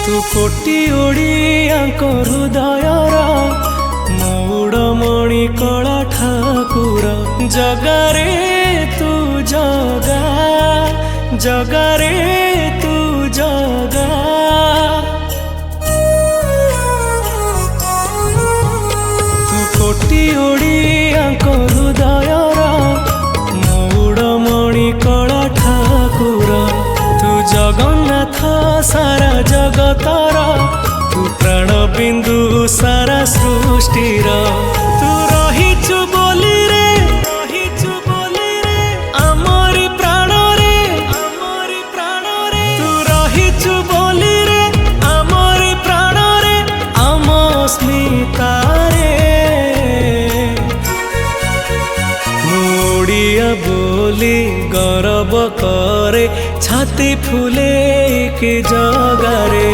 तू कोटी ओडियाको हृदयर मौड़मणि कला ठाकुर जगारे तू जगा जगारे तू जगा तू कोटी ओडियाको हृदयर मौड़मणि कला ठाकुर तू जगन्नाथ सारा जगतर तू प्राण बिंदु सारा सृष्टिर तू रहिचु बोली रे आमरी प्राण रे तू रहिचु बोली रे आमरी प्राण रे आम स्मिता रे ओडिया बोली गर्व करे छाती फुले के जगारे